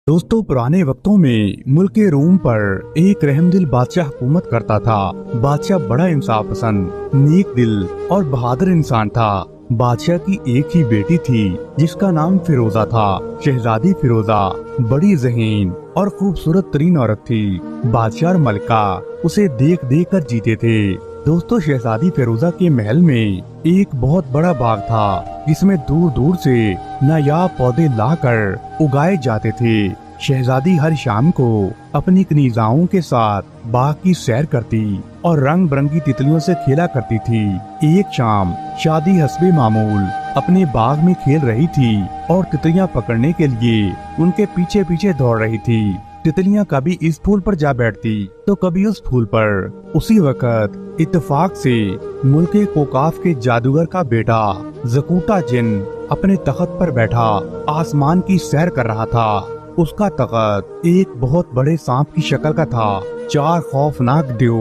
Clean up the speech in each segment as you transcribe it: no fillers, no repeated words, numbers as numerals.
दोस्तों, पुराने वक्तों में मुल्क रोम पर एक रहमदिल बादशाह हुकूमत करता था। बादशाह बड़ा इंसाफ पसंद, नेक दिल और बहादुर इंसान था। बादशाह की एक ही बेटी थी जिसका नाम फिरोजा था। शहजादी फिरोजा बड़ी ज़हीन और खूबसूरत तरीन औरत थी। बादशाह और मलिका उसे देख देख कर जीते थे। दोस्तों, शहजादी फिरोजा के महल में एक बहुत बड़ा बाग था जिसमें दूर दूर से नायाब पौधे लाकर उगाए जाते थे। शहजादी हर शाम को अपनी कनीज़ाओं के साथ बाग की सैर करती और रंग बिरंगी तितलियों से खेला करती थी। एक शाम शादी हस्बे मामूल अपने बाग में खेल रही थी और तितलियां पकड़ने के लिए उनके पीछे पीछे दौड़ रही थी। तितलियां कभी इस फूल पर जा बैठती तो कभी उस फूल पर। उसी वक्त इत्तेफाक से मुल्के कोकाफ के जादूगर का बेटा ज़कूटा जिन अपने तख्त पर बैठा आसमान की सैर कर रहा था। उसका तख्त एक बहुत बड़े सांप की शक्ल का था। 4 खौफनाक देव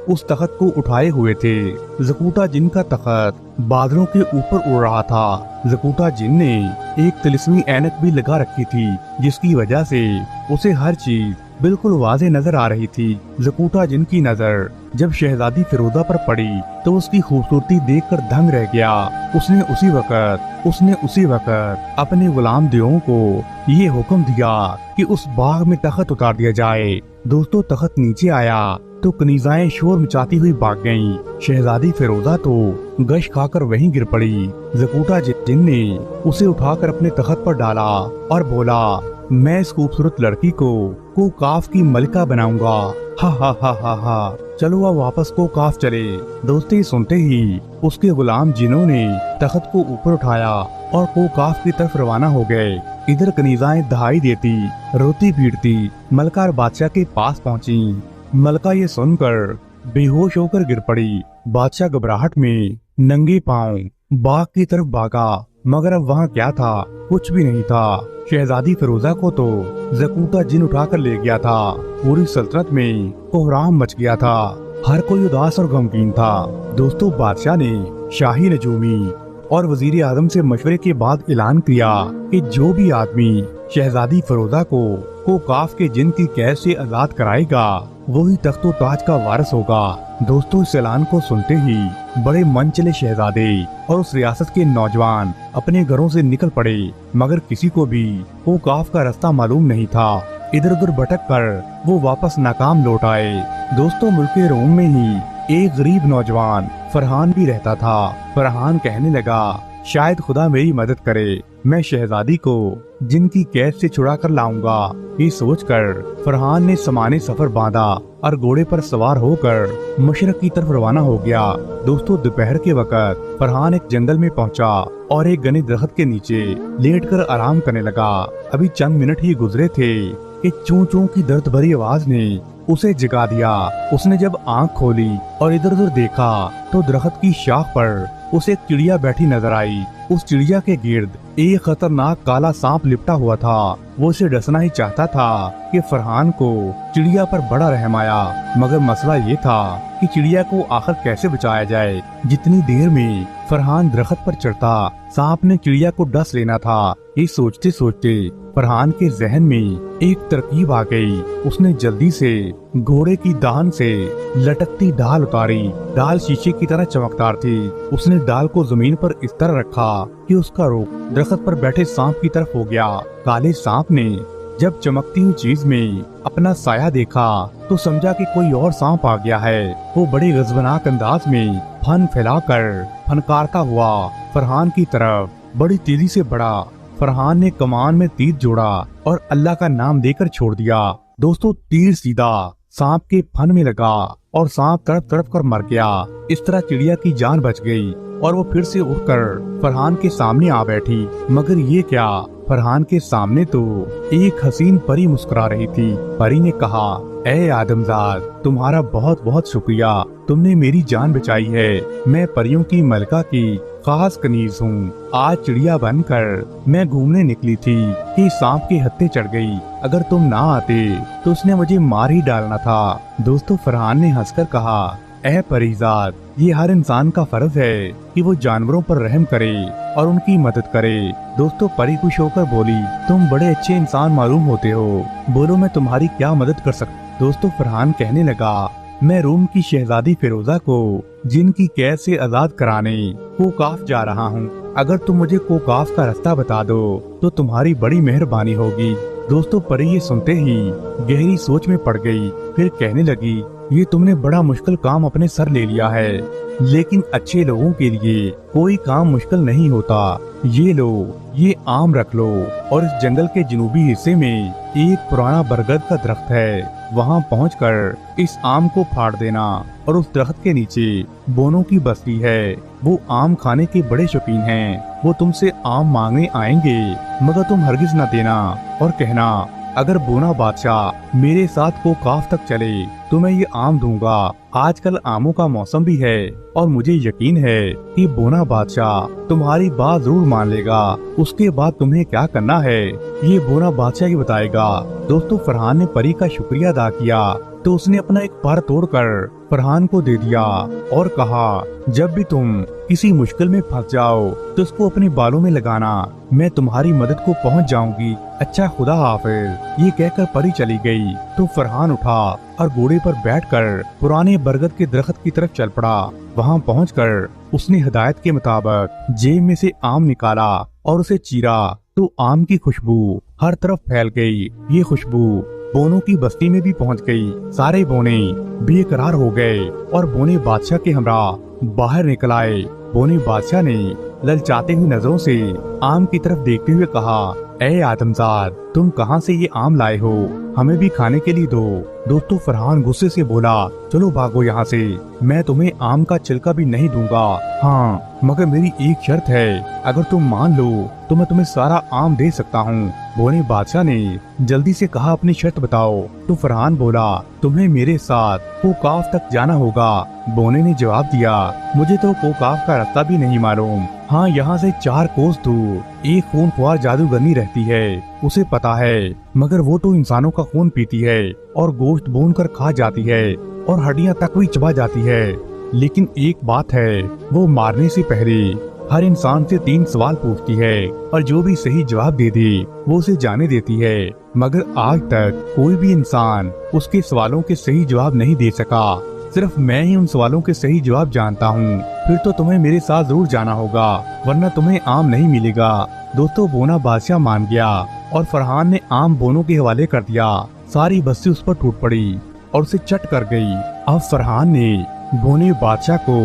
उस तख्त को उठाए हुए थे। ज़कूटा जिन का तख्त बादलों के ऊपर उड़ रहा था। ज़कूटा जिन ने एक तिलिस्मी ऐनक भी लगा रखी थी जिसकी वजह से उसे हर चीज बिल्कुल वाज़े नजर आ रही थी। ज़कूटा जिन की नजर जब शहजादी फिरोजा पर पड़ी तो उसकी खूबसूरती देखकर दंग रह गया। उसने उसी वक्त अपने गुलाम देवों को ये हुक्म दिया कि उस बाग में तख्त उतार दिया जाए। दोस्तों, तख्त नीचे आया तो कनीज़ाएं शोर मचाती हुई भाग गईं। शहजादी फिरोजा तो गश खाकर वहीं गिर पड़ी। ज़कूटा जिन ने उसे उठाकर अपने तख्त पर डाला और बोला, मैं इस खूबसूरत लड़की को कोकाफ की मलिका बनाऊंगा। हा हा हा हा हा, चलो अब वापस कोकाफ चले। दोस्ती सुनते ही उसके गुलाम जिनों ने तख्त को ऊपर उठाया और कोकाफ की तरफ रवाना हो गए। इधर कनीज़ाएं दहाई देती रोती पीटती मलिका और बादशाह के पास पहुंची। मलिका ये सुनकर बेहोश होकर गिर पड़ी। बादशाह घबराहट में नंगे पांव बाग की तरफ भागा, मगर अब वहाँ क्या था? कुछ भी नहीं था। शहजादी फिरोजा को तो ज़कूटा जिन उठाकर ले गया था। पूरी सल्तनत में कोहराम मच गया था। हर कोई उदास और गमगीन था। दोस्तों, बादशाह ने शाही नजूमी और वजीर आजम से मशवरे के बाद ऐलान किया कि जो भी आदमी शहजादी फिरोजा को कोकाफ के जिन की कैद से आजाद कराएगा वही तख्तो ताज का वारिस होगा। दोस्तों, इस ऐलान को सुनते ही बड़े मन चले शहजादे और उस रियासत के नौजवान अपने घरों से निकल पड़े, मगर किसी को भी कोकाफ का रास्ता मालूम नहीं था। इधर उधर भटक कर वो वापस नाकाम लौट आए। दोस्तों, मुल्क रोम में ही एक गरीब नौजवान फरहान भी रहता था। फरहान कहने लगा, शायद खुदा मेरी मदद करे, मैं शहजादी को जिनकी कैद से छुड़ा कर लाऊंगा। ये सोचकर फरहान ने समाने सफर बांधा और घोड़े पर सवार होकर मशरक की तरफ रवाना हो गया। दोस्तों, दोपहर के वक्त फरहान एक जंगल में पहुंचा और एक घने दरख्त के नीचे लेटकर आराम करने लगा। अभी चंद मिनट ही गुजरे थे कि चूं चूं की दर्द भरी आवाज ने उसे जगा दिया। उसने जब आंख खोली और इधर उधर देखा तो दरख्त की शाख पर उसे एक चिड़िया बैठी नजर आई। उस चिड़िया के गिर्द एक खतरनाक काला सांप लिपटा हुआ था। वो उसे डसना ही चाहता था कि फरहान को चिड़िया पर बड़ा रहम आया, मगर मसला ये था कि चिड़िया को आखिर कैसे बचाया जाए। जितनी देर में फरहान दरख्त पर चढ़ता, सांप ने चिड़िया को डस लेना था। ये सोचते सोचते फरहान के जहन में एक तरकीब आ गई। उसने जल्दी से घोड़े की दान से लटकती डाल उतारी। डाल शीशे की तरह चमकदार थी। उसने डाल को जमीन पर इस तरह रखा कि उसका रुख दरख्त पर बैठे सांप की तरफ हो गया। काले सांप ने जब चमकती हुई चीज में अपना साया देखा तो समझा कि कोई और सांप आ गया है। वो बड़े गजबनाक अंदाज में फन फैलाकर फनकारता हुआ फरहान की तरफ बड़ी तेजी से बढ़ा। फरहान ने कमान में तीर जोड़ा और अल्लाह का नाम देकर छोड़ दिया। दोस्तों, तीर सीधा सांप के फन में लगा और सांप तड़प तड़प कर मर गया। इस तरह चिड़िया की जान बच गई और वो फिर से उठकर फरहान के सामने आ बैठी। मगर ये क्या, फरहान के सामने तो एक हसीन परी मुस्कुरा रही थी। परी ने कहा, ए आदमजाद, तुम्हारा बहुत बहुत शुक्रिया, तुमने मेरी जान बचाई है। मैं परियों की मलिका की खास कनीज हूँ। आज चिड़िया बनकर मैं घूमने निकली थी कि सांप के हत्थे चढ़ गई। अगर तुम ना आते तो उसने मुझे मार ही डालना था। दोस्तों, फरहान ने हंसकर कहा, ऐ परिजात, ये हर इंसान का फर्ज है कि वो जानवरों पर रहम करे और उनकी मदद करे। दोस्तों परी खुश होकर बोली, तुम बड़े अच्छे इंसान मालूम होते हो, बोलो मैं तुम्हारी क्या मदद कर सकता। दोस्तों फरहान कहने लगा, मैं रोम की शहजादी फिरोजा को जिनकी कैद से आजाद कराने कोकाफ जा रहा हूँ। अगर तुम मुझे कोकाफ का रास्ता बता दो तो तुम्हारी बड़ी मेहरबानी होगी। दोस्तों परी ये सुनते ही गहरी सोच में पड़ गई। फिर कहने लगी, ये तुमने बड़ा मुश्किल काम अपने सर ले लिया है, लेकिन अच्छे लोगों के लिए कोई काम मुश्किल नहीं होता। ये लो, ये आम रख लो और इस जंगल के जनूबी हिस्से में एक पुराना बरगद का दरख्त है, वहाँ पहुंचकर इस आम को फाड़ देना और उस दरख्त के नीचे बोनों की बस्ती है। वो आम खाने के बड़े शौकीन हैं। वो तुमसे आम मांगने आएंगे, मगर तुम हरगिज न देना और कहना, अगर बोना बादशाह मेरे साथ कोकाफ तक चले तो मैं ये आम दूंगा। आजकल आमों का मौसम भी है और मुझे यकीन है कि बोना बादशाह तुम्हारी बात जरूर मान लेगा। उसके बाद तुम्हें क्या करना है ये बोना बादशाह ही बताएगा। दोस्तों फरहान ने परी का शुक्रिया अदा किया तो उसने अपना एक पर तोड़कर फरहान को दे दिया और कहा, जब भी तुम किसी मुश्किल में फंस जाओ तो उसको अपने बालों में लगाना, मैं तुम्हारी मदद को पहुंच जाऊंगी। अच्छा खुदा हाफिज। ये कहकर परी चली गई तो फरहान उठा और घोड़े पर बैठकर पुराने बरगद के दरख्त की तरफ चल पड़ा। वहां पहुंचकर उसने हिदायत के मुताबिक जेब में से आम निकाला और उसे चीरा तो आम की खुशबू हर तरफ फैल गई। ये खुशबू बोनों की बस्ती में भी पहुंच गई। सारे बोने बेकरार हो गए और बोने बादशाह के हमरा बाहर निकल आए। बोने बादशाह ने ललचाते हुए नजरों से आम की तरफ देखते हुए कहा, ऐ आदमजाद, तुम कहां से ये आम लाए हो? हमें भी खाने के लिए दो। दोस्तों फरहान गुस्से से बोला, चलो भागो यहाँ से, मैं तुम्हें आम का छिलका भी नहीं दूंगा। हाँ, मगर मेरी एक शर्त है, अगर तुम मान लो तो मैं तुम्हें सारा आम दे सकता हूँ। बोने बादशाह ने जल्दी से कहा, अपनी शर्त बताओ। तो फरहान बोला, तुम्हें मेरे साथ कोकाफ तक जाना होगा। बोने ने जवाब दिया, मुझे तो कोकाफ का रास्ता भी नहीं मालूम। हाँ, यहाँ से 4 कोस दूर एक खूनख्वार जादूगरनी रहती है, उसे पता है, मगर वो तो इंसानों का खून पीती है और गोश्त भून कर खा जाती है और हड्डियाँ तक भी चबा जाती है। लेकिन एक बात है, वो मारने से पहले हर इंसान से 3 सवाल पूछती है और जो भी सही जवाब दे दे वो उसे जाने देती है। मगर आज तक कोई भी इंसान उसके सवालों के सही जवाब नहीं दे सका। सिर्फ मैं ही उन सवालों के सही जवाब जानता हूँ। फिर तो तुम्हें मेरे साथ जरूर जाना होगा, वरना तुम्हें आम नहीं मिलेगा। दोस्तों बोना बादशाह मान गया और फरहान ने आम बोनों के हवाले कर दिया। सारी बस्ती उस पर टूट पड़ी और उसे चट कर गई। अब फरहान ने बोने बादशाह को,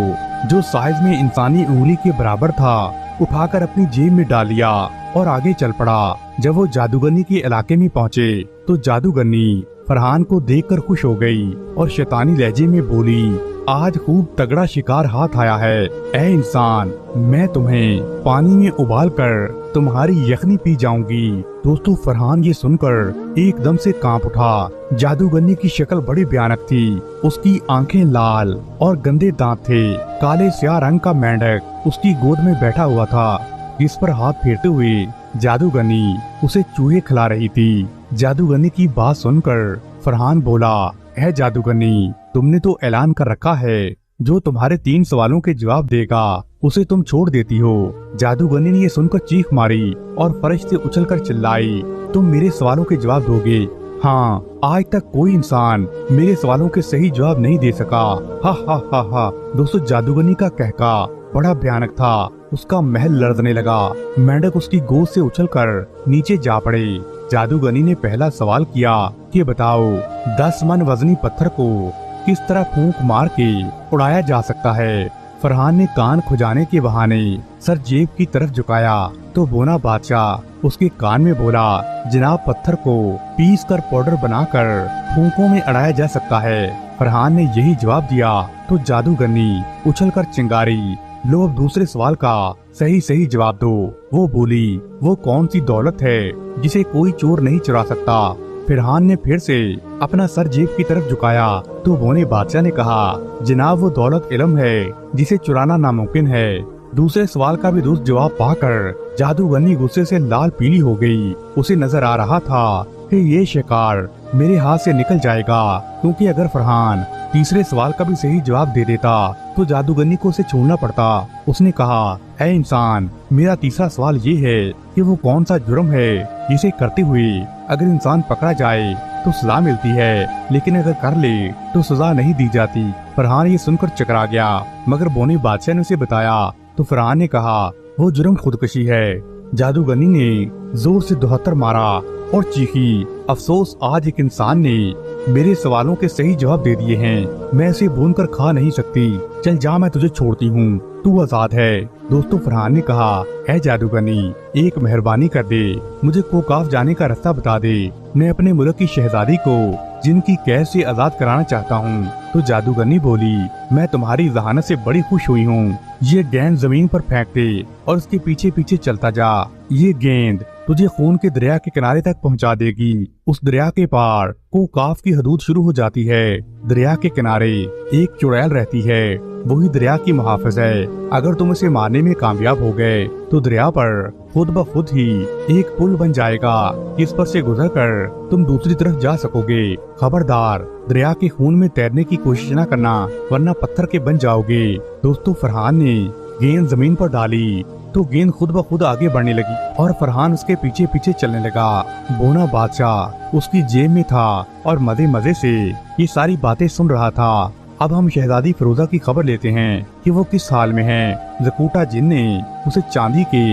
जो साइज में इंसानी उंगली के बराबर था, उठाकर अपनी जेब में डाल लिया और आगे चल पड़ा। जब वो जादूगरनी के इलाके में पहुँचे तो जादूगरनी फरहान को देखकर खुश हो गई और शैतानी लहजे में बोली, आज खूब तगड़ा शिकार हाथ आया है। ऐ इंसान, मैं तुम्हें पानी में उबाल कर तुम्हारी यखनी पी जाऊंगी। दोस्तों फरहान ये सुनकर एकदम से कांप उठा। जादूगरनी की शक्ल बड़ी भयानक थी। उसकी आंखें लाल और गंदे दांत थे। काले स्याह रंग का मेंढक उसकी गोद में बैठा हुआ था, जिस पर हाथ फेरते हुए जादूगरनी उसे चूहे खिला रही थी। जादूगरनी की बात सुनकर फरहान बोला, है जादूगरनी, तुमने तो ऐलान कर रखा है, जो तुम्हारे 3 सवालों के जवाब देगा उसे तुम छोड़ देती हो। जादूगरनी ने ये सुनकर चीख मारी और फर्श से उछलकर चिल्लाई, तुम मेरे सवालों के जवाब दोगे? हाँ, आज तक कोई इंसान मेरे सवालों के सही जवाब नहीं दे सका। हा हा हा हा। दोस्तों जादूगरनी का कहका बड़ा भयानक था। उसका महल लड़ने लगा। मेंढक उसकी गोद से उछलकर नीचे जा पड़े। जादूगरनी ने पहला सवाल किया कि बताओ, 10 मन वजनी पत्थर को किस तरह फूंक मार के उड़ाया जा सकता है? फरहान ने कान खुजाने के बहाने सर जेब की तरफ झुकाया तो बोना बादशाह उसके कान में बोला, जनाब, पत्थर को पीस कर पाउडर बनाकर फूंकों में अड़ाया जा सकता है। फरहान ने यही जवाब दिया तो जादूगरनी उछलकर चिंगारी, लो अब दूसरे सवाल का सही जवाब दो। वो बोली, वो कौन सी दौलत है जिसे कोई चोर नहीं चुरा सकता? फरहान ने फिर से अपना सर जेब की तरफ झुकाया तो बोने बादशाह ने कहा, जनाब, वो दौलत इल्म है जिसे चुराना नामुमकिन है। दूसरे सवाल का भी दुरुस्त जवाब पाकर जादूगरनी गुस्से से लाल पीली हो गई। उसे नजर आ रहा था कि ये शिकार मेरे हाथ से निकल जाएगा, क्योंकि अगर फरहान तीसरे सवाल का भी सही जवाब दे देता तो जादूगरनी को उसे छोड़ना पड़ता। उसने कहा, ऐ इंसान, मेरा तीसरा सवाल ये है कि वो कौन सा जुर्म है जिसे करते हुए अगर इंसान पकड़ा जाए तो सजा मिलती है, लेकिन अगर कर ले तो सजा नहीं दी जाती। फरहान ये सुनकर चकरा गया, मगर बोनी बादशाह ने उसे बताया तो फरहान ने कहा, वो जुर्म खुदकुशी है। जादूगरनी ने जोर से दुहत्तर मारा और चीखी, अफसोस, आज एक इंसान ने मेरे सवालों के सही जवाब दे दिए हैं। मैं इसे भून कर खा नहीं सकती। चल जा, मैं तुझे छोड़ती हूँ, तू आजाद है। दोस्तों, फरहान ने कहा, ऐ जादूगरनी, एक मेहरबानी कर दे, मुझे कोकाफ जाने का रास्ता बता दे। मैं अपने मुल्क की शहजादी को जिनकी कैद से आजाद कराना चाहता हूँ। तो जादूगरनी बोली, मैं तुम्हारी जहानत से बड़ी खुश हुई हूँ। ये गेंद जमीन पर फेंक दे और उसके पीछे पीछे चलता जा। ये गेंद तुझे खून के दरिया के किनारे तक पहुंचा देगी। उस दरिया के पार कोकाफ की हदूद शुरू हो जाती है। दरिया के किनारे एक चुड़ैल रहती है, वही दरिया की मुहाफिज है। अगर तुम उसे मारने में कामयाब हो गए तो दरिया पर खुद ब खुद ही एक पुल बन जाएगा, जिस पर से गुजरकर तुम दूसरी तरफ जा सकोगे। खबरदार, दरिया के खून में तैरने की कोशिश न करना, वरना पत्थर के बन जाओगे। दोस्तों, फरहान ने गेंद जमीन पर डाली तो गेंद खुद ब खुद आगे बढ़ने लगी और फरहान उसके पीछे पीछे चलने लगा। बोना बादशाह उसकी जेब में था और मजे मजे से ये सारी बातें सुन रहा था। अब हम शहजादी फिरोजा की खबर लेते हैं कि वो किस हाल में है। जकूटा जिन ने उसे चांदी के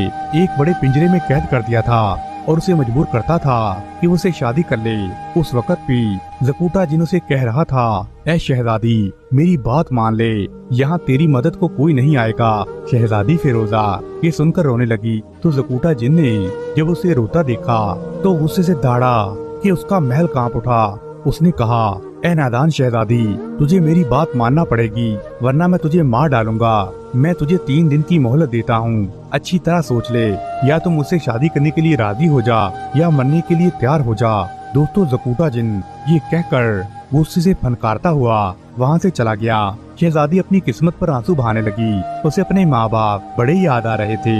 एक बड़े पिंजरे में कैद कर दिया था और उसे मजबूर करता था कि उसे शादी कर ले। उस वक्त भी जकूटा जिन उसे कह रहा था, ऐ शहजादी, मेरी बात मान ले, यहाँ तेरी मदद को कोई नहीं आएगा। शहजादी फिरोजा ये सुनकर रोने लगी तो जकूटा जिन ने जब उसे रोता देखा तो गुस्से से दौड़ा कि उसका महल कांप उठा। उसने कहा, ऐ नादान शहजादी, तुझे मेरी बात मानना पड़ेगी, वरना मैं तुझे मार डालूंगा। मैं तुझे 3 दिन की मोहलत देता हूँ, अच्छी तरह सोच ले। या तुम मुझसे शादी करने के लिए राजी हो जा या मरने के लिए तैयार हो जा। दोस्तों, जकूटा जिन ये कहकर गुस्से से फनकारता हुआ वहाँ से चला गया। शहजादी अपनी किस्मत पर आंसू बहाने लगी। उसे अपने माँ बाप बड़े याद आ रहे थे।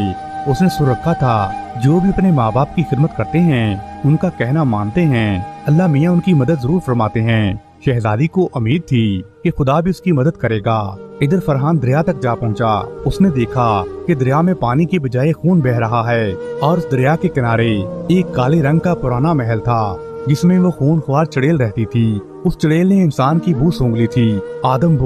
उसने सुन रखा था, जो भी अपने माँ बाप की खिदमत करते हैं, उनका कहना मानते हैं, अल्लाह मियाँ उनकी मदद जरूर फरमाते हैं। शहजादी को उम्मीद थी कि खुदा भी उसकी मदद करेगा। इधर फरहान दरिया तक जा पहुंचा। उसने देखा कि दरिया में पानी की बजाय खून बह रहा है और उस दरिया के किनारे एक काले रंग का पुराना महल था, जिसमें वो खूनख्वार चुड़ैल रहती थी। उस चुड़ैल ने इंसान की बू सूंघ ली थी। आदम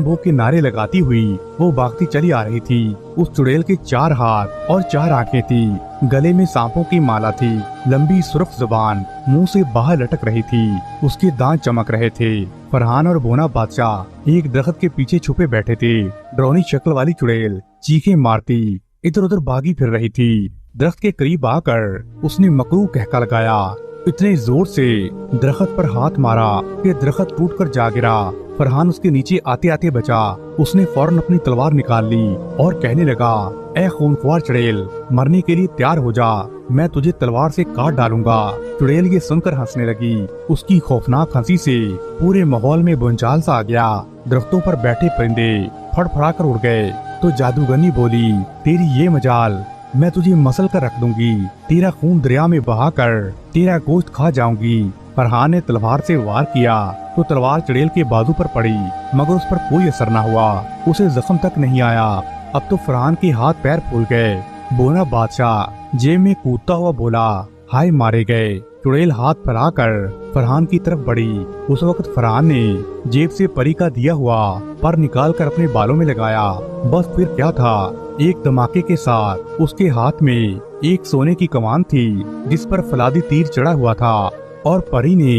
भो के नारे लगाती हुई वो भागती चली आ रही थी। उस चुड़ैल के 4 हाथ और 4 आंखें थी। गले में सांपों की माला थी। लंबी सुर्ख जुबान मुंह से बाहर लटक रही थी। उसके दांत चमक रहे थे। फरहान और बोना बादशाह एक दरख्त के पीछे छुपे बैठे थे। डरौनी शक्ल वाली चुड़ैल चीखें मारती इधर उधर भागी फिर रही थी। दरख्त के करीब आकर उसने मकरू कहका लगाया। इतने जोर से दरख्त पर हाथ मारा कि दरख्त टूटकर जा गिरा। फरहान उसके नीचे आते आते बचा। उसने फौरन अपनी तलवार निकाल ली और कहने लगा, ऐ खूनख्वार चुड़ैल, मरने के लिए तैयार हो जा, मैं तुझे तलवार से काट डालूंगा। चुड़ैल ये सुनकर हंसने लगी। उसकी खौफनाक हंसी से पूरे माहौल में भूचाल सा आ गया। दरख्तों पर बैठे परिंदे फड़फड़ा कर उड़ गए। तो जादूगरनी बोली, तेरी ये मजाल, मैं तुझे मसल कर रख दूंगी। तेरा खून दरिया में बहाकर तेरा गोश्त खा जाऊंगी। फरहान ने तलवार से वार किया तो तलवार चुड़ैल के बाजू पर पड़ी, मगर उस पर कोई असर न हुआ। उसे जख्म तक नहीं आया। अब तो फरहान के हाथ पैर फूल गए। बोना बादशाह जेब में कूदता हुआ बोला, हाय मारे गए। चुड़ैल हाथ फैलाकर फरहान की तरफ बढ़ी। उस वक्त फरहान ने जेब से परी का दिया हुआ पर निकाल कर अपने बालों में लगाया। बस फिर क्या था, एक धमाके के साथ उसके हाथ में एक सोने की कमान थी, जिस पर फलादी तीर चढ़ा हुआ था। और परी ने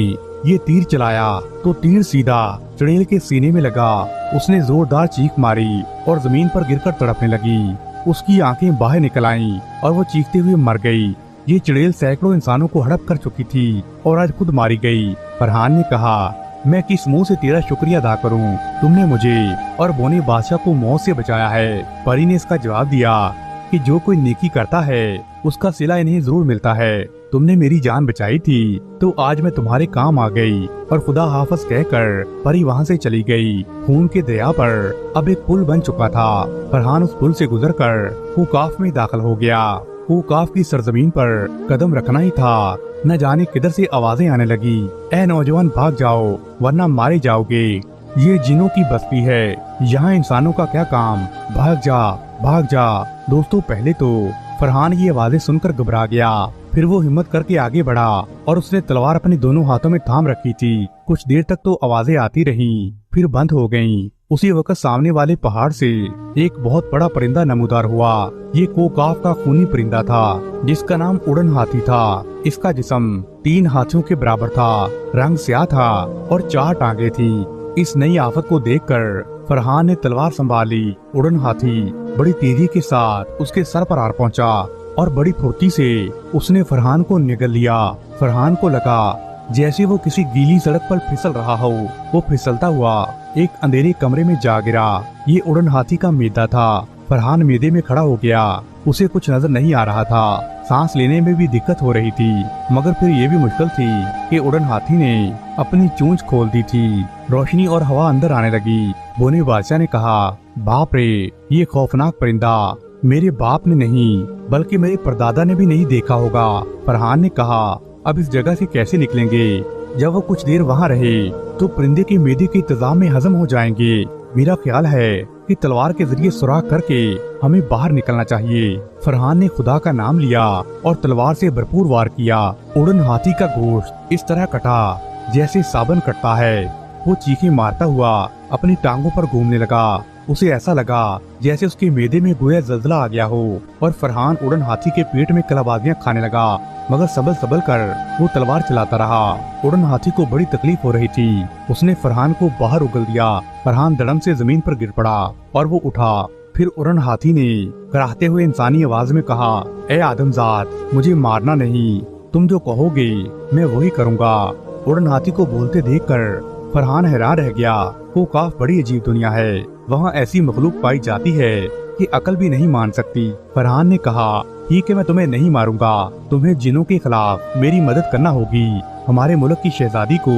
ये तीर चलाया तो तीर सीधा चुड़ैल के सीने में लगा। उसने जोरदार चीख मारी और जमीन पर गिरकर तड़पने लगी। उसकी आंखें बाहर निकल आईं और वो चीखते हुए मर गई। ये चुड़ैल सैकड़ों इंसानों को हड़प कर चुकी थी और आज खुद मारी गई। फरहान ने कहा, मैं किस मुंह से तेरा शुक्रिया अदा करूं? तुमने मुझे और बोने बादशाह को मौत से बचाया है। परी ने इसका जवाब दिया कि जो कोई नेकी करता है उसका सिला इन्हें जरूर मिलता है। तुमने मेरी जान बचाई थी तो आज मैं तुम्हारे काम आ गई। और खुदा हाफिज कहकर परी वहाँ से चली गई। खून के दरिया पर अब एक पुल बन चुका था। फरहान उस पुल से गुजरकर कोकाफ में दाखिल हो गया। कोकाफ की सरजमीन पर कदम रखना ही था, न जाने किधर से आवाजें आने लगी, ऐ नौजवान भाग जाओ वरना मारे जाओगे। ये जिनों की बस्ती है, यहाँ इंसानों का क्या काम, भाग जा भाग जा। दोस्तों पहले तो फरहान ये आवाजें सुनकर घबरा गया, फिर वो हिम्मत करके आगे बढ़ा और उसने तलवार अपने दोनों हाथों में थाम रखी थी। कुछ देर तक तो आवाजें आती रहीं, फिर बंद हो गईं। उसी वक्त सामने वाले पहाड़ से एक बहुत बड़ा परिंदा नमूदार हुआ। ये कोकाफ का खूनी परिंदा था, जिसका नाम उड़न हाथी था। इसका जिस्म 3 हाथियों के बराबर था, रंग स्याह था और 4 टांगे थी। इस नई आफत को देखकर फरहान ने तलवार संभाली। उड़न हाथी बड़ी तेजी के साथ उसके सर पर आ पहुंचा और बड़ी फुर्ती से उसने फरहान को निगल लिया। फरहान को लगा जैसे वो किसी गीली सड़क पर फिसल रहा हो। वो फिसलता हुआ एक अंधेरे कमरे में जा गिरा। ये उड़न हाथी का मैदा था। फरहान मैदे में खड़ा हो गया। उसे कुछ नजर नहीं आ रहा था, सांस लेने में भी दिक्कत हो रही थी, मगर फिर ये भी मुश्किल थी कि उड़न हाथी ने अपनी चोंच खोल दी थी। रोशनी और हवा अंदर आने लगी। बोने बादशाह ने कहा, बाप रे, ये खौफनाक परिंदा मेरे बाप ने नहीं बल्कि मेरे परदादा ने भी नहीं देखा होगा। फरहान ने कहा, अब इस जगह से कैसे निकलेंगे? जब वो कुछ देर वहाँ रहे तो परिंदे के मैदे के इंतजाम में हजम हो जाएंगे। मेरा ख्याल है कि तलवार के जरिए सुराख करके हमें बाहर निकलना चाहिए। फरहान ने खुदा का नाम लिया और तलवार से भरपूर वार किया। उड़न हाथी का गोश्त इस तरह कटा जैसे साबन कटता है। वो चीखें मारता हुआ अपनी टांगों पर घूमने लगा। उसे ऐसा लगा जैसे उसके मैदे में गोया जल्जला आ गया हो और फरहान उड़न हाथी के पेट में कलाबाजियां खाने लगा, मगर सबल सबल कर वो तलवार चलाता रहा। उड़न हाथी को बड़ी तकलीफ हो रही थी। उसने फरहान को बाहर उगल दिया। फरहान धड़म से जमीन पर गिर पड़ा और वो उठा। फिर उड़न हाथी ने कराहते हुए इंसानी आवाज में कहा, ए आदमजात, मुझे मारना नहीं, तुम जो कहोगे मैं वही करूँगा। उड़न हाथी को बोलते देखकर फरहान हैरान रह गया। कोकाफ बड़ी अजीब दुनिया है। वहाँ ऐसी मखलूक पाई जाती है कि अकल भी नहीं मान सकती। फरहान ने कहा, ठीक है, मैं तुम्हें नहीं मारूंगा, तुम्हें जिनों के खिलाफ मेरी मदद करना होगी। हमारे मुल्क की शहजादी को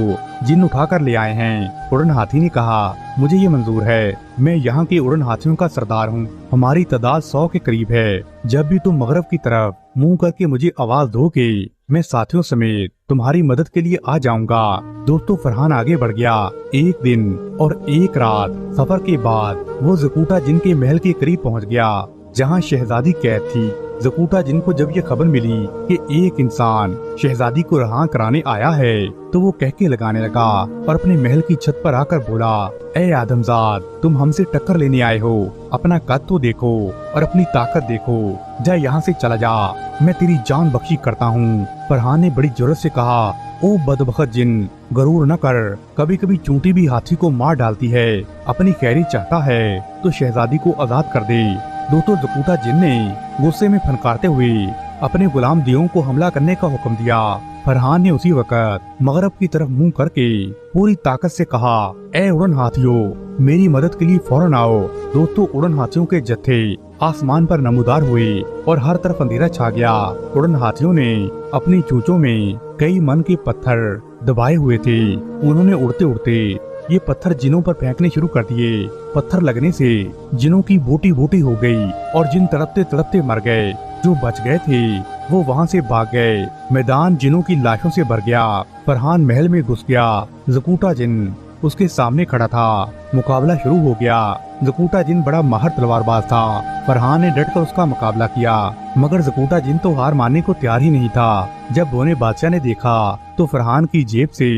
जिन उठा कर ले आए हैं। उड़न हाथी ने कहा, मुझे ये मंजूर है, मैं यहाँ के उड़न हाथियों का सरदार हूँ। हमारी तादाद 100 के करीब है। जब भी तुम मगरब की तरफ मुंह करके मुझे आवाज दोगे, मैं साथियों समेत तुम्हारी मदद के लिए आ जाऊंगा। दोस्तों फरहान आगे बढ़ गया। एक दिन और एक रात सफर के बाद वो ज़कूटा जिन के महल के करीब पहुंच गया, जहां शहजादी कैद थी। ज़कूटा जिन को जब ये खबर मिली कि एक इंसान शहजादी को रहा कराने आया है, तो वो कहके लगाने लगा और अपने महल की छत पर आकर बोला, ए आदमजाद, तुम हमसे टक्कर लेने आए हो? अपना कद तो देखो और अपनी ताकत देखो। जा यहाँ से चला जा, मैं तेरी जान बख्शी करता हूँ। फरहान ने बड़ी जरूरत से कहा, ओ बदबख्त जिन, गरूर न कर, कभी कभी चूंटी भी हाथी को मार डालती है। अपनी खैरी चाहता है तो शहजादी को आजाद कर दे। दोस्तों ज़कूटा जिन ने गुस्से में फनकारते हुए अपने गुलाम दियों को हमला करने का हुक्म दिया। फरहान ने उसी वक्त मगरब की तरफ मुंह करके पूरी ताकत से कहा, ए उड़न हाथियों, मेरी मदद के लिए फौरन आओ। दोस्तों उड़न हाथियों के जत्थे आसमान पर नमूदार हुए और हर तरफ अंधेरा छा गया। उड़न हाथियों ने अपनी चोंचों में कई मन के पत्थर दबाए हुए थे। उन्होंने उड़ते उड़ते ये पत्थर जिनों पर फेंकने शुरू कर दिए। पत्थर लगने से जिनों की बोटी बोटी हो गई और जिन तड़पते तड़पते मर गए। जो बच गए थे वो वहाँ से भाग गए। मैदान जिनों की लाशों से भर गया। फरहान महल में घुस गया। ज़कूटा जिन उसके सामने खड़ा था। मुकाबला शुरू हो गया। ज़कूटा जिन बड़ा माहिर तलवारबाज था। फरहान ने डटकर उसका मुकाबला किया, मगर ज़कूटा जिन तो हार मानने को तैयार ही नहीं था। जब बोने बादशाह ने देखा तो फरहान की जेब से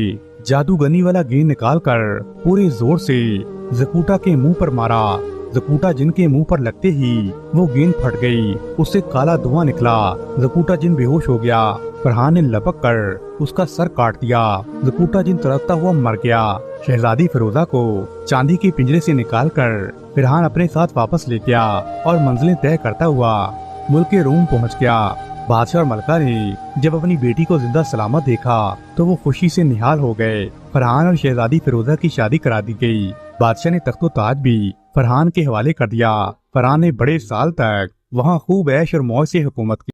जादूगनी वाला गेंद निकालकर पूरे जोर से ज़कूटा के मुंह पर मारा। ज़कूटा जिन के मुंह पर लगते ही वो गेंद फट गई। उससे काला धुआं निकला। ज़कूटा जिन बेहोश हो गया। फरहान ने लपक कर उसका सर काट दिया। ज़कूटा जिन तड़पता हुआ मर गया। शहजादी फिरोजा को चांदी के पिंजरे से निकालकर फरहान अपने साथ वापस ले गया और मंजिलें तय करता हुआ मुल्क रूम पहुंच गया। बादशाह और मलका ने जब अपनी बेटी को जिंदा सलामत देखा तो वो खुशी से निहाल हो गए। फरहान और शहजादी फिरोजा की शादी करा दी गई। बादशाह ने तख्तो ताज भी फरहान के हवाले कर दिया। फरहान ने बड़े साल तक वहाँ खूब ऐश और मौज से हुकूमत की।